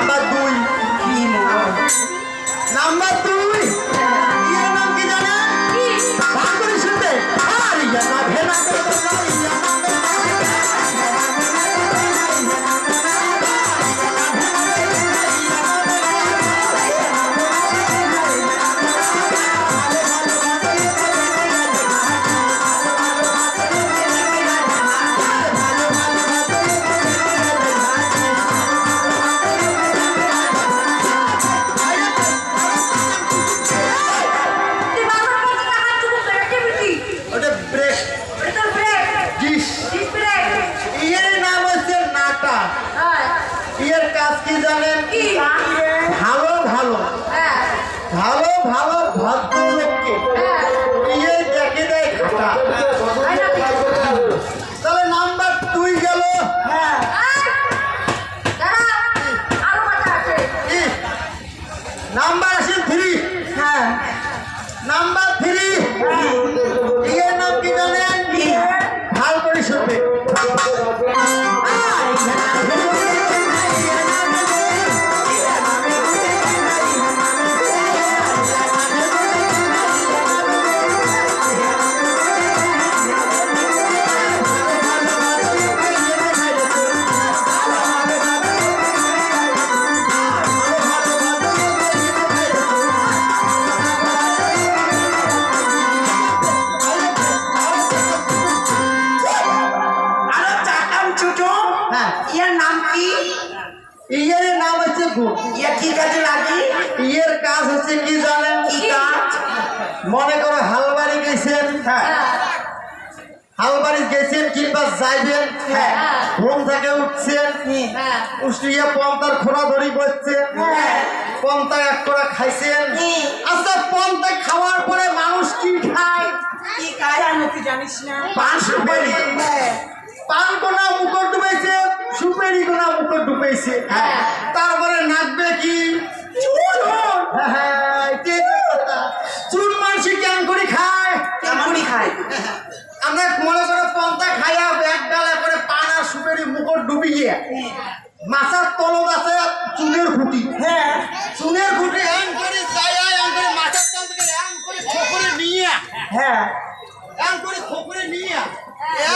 Number 2 কি number 2 এর নাম কি জানেন? কি ভাগ করে শুনতে আর ইয়া না ভেনা করে দাও ইয়া না তুই বাবার কাছে টাকা চুপ করে টিভিটি ওটা ব্রেক এটা ব্রেক ডিশ ডিস ব্রেক এর নাম হচ্ছে নাটা। হ্যাঁ এর কাজ কি জানেন? কি ভালো ভালো হ্যাঁ ভালো ভালো ভদ্রলোককে হ্যাঁ ইয়ে দেখে দেয় খাটা। আই না তাহলে নাম্বার 2 গেল। হ্যাঁ দাঁড়া আরো কথা আছে কি নাম্বার আছে 3। হ্যাঁ নাম্বার 3 এর নাম কি জানেন? ভালো করে শুনবে আরে চাকাম ছোটো হ্যাঁ ইয়ার নাম কি? এর নাম হচ্ছে গুড়। ইয়া কি কাজে লাগে? এর কাজ হচ্ছে কি জানেন? কি কাজ? মনে করো হালবাড়ি গেছেন, হ্যাঁ হালবাড়ি গেছেন কিংবা যাইবেন, হ্যাঁ ঘুম থেকে উঠছেন, হ্যাঁ উষ্টিয়ে পন্তার খোলা ধরি বসছেন, হ্যাঁ পন্তা এক করে খাইছেন। হুম। আচ্ছা পন্তা খাওয়ার পরে মানুষ কি খায়? কি কাজ জানো তুই জানিস না? পান সুপারি। হ্যাঁ পান কোনা মুখর ডুবেছে, সুপারি কোনা মুখর ডুবেছে, হ্যাঁ। তারপরে নাচবে কি? চুন। হ্যাঁ, এটাই তো কথা। চুন মানসি কেন করে খায়? কেমনই খায়? আমরা মনে করে পন্তা খাইয়া ব্যাগ ডালা করে পান আর সুপারি মুখর ডুবিয়ে মাছের তলব আছে চুনের খুঁটি, হ্যাঁ চুনের খুঁটি এম করে যাইয়া এম করে মাছের তল থেকে এম করে খোকরে নিয়ে হ্যাঁ এম করে খোকরে নিয়ে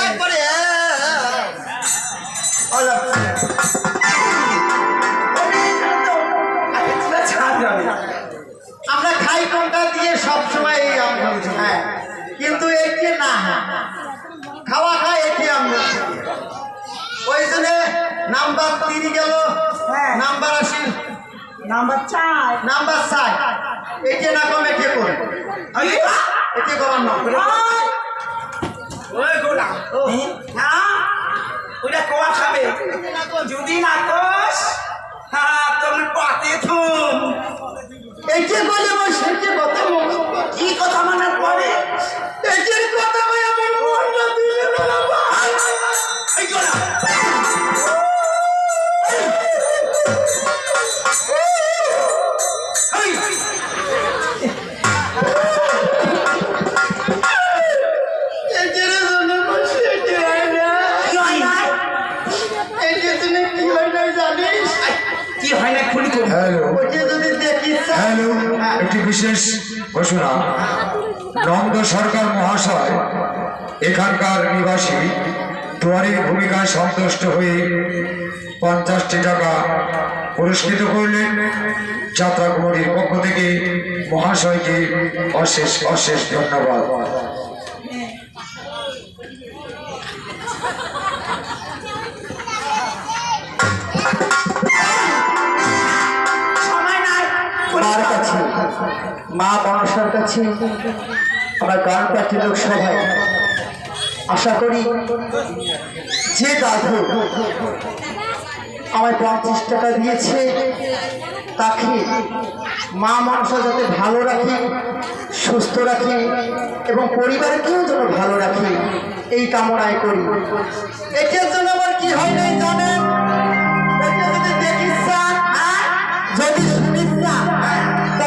একবারে আমরা খাই কোনটা দিয়ে সব সময় এই আম খাচ্ছি। হ্যাঁ কিন্তু এটি না, খাওয়া খায় এটি আমরা ওই জন্য নাম্বার 3 গেল। হ্যাঁ। নাম্বার 80 নাম্বার 4 নাম্বার 7 এটি না কম এটি করে এটি করার নাম ওই গোলাম না ওটা কোয়া খাবে যদি না কোস হ্যাঁ তুমি পাতে থুম এটি বলে ওই সেটি কথা মনে কি কথা মনে পড়ে? এটির কথা ওই আমার মনটা দিলে বাবা এই গোলাম এই এটির জন্য বসে এটি হয় না। কি হয় না? এটির জন্য কি হয় না জানিস? কি হয় না খুলি করি হ্যালো ওকে যদি দেখিস হ্যালো একটি বিশেষ ঘোষণা। নন্দ সরকার মহাশয় এখানকার নিবাসী দুয়ারির ভূমিকায় সন্তুষ্ট হয়ে 50টি টাকা পুরস্কৃত করলেন। যাত্রা কমিটির পক্ষ থেকে মহাশয়কে অশেষ অশেষ ধন্যবাদ। সময় নাই মার কাছে মা মনসার কাছে আমার গান পাঠি লোক সবাই আশা করি যে দাদু আমায় 50 টাকা দিয়েছে তাকে মা মনসা যাতে ভালো রাখে, সুস্থ রাখে এবং পরিবারকেও যেন ভালো রাখে এই কামনায় করি। এটার জন্য আমার কি হয় নাই জানে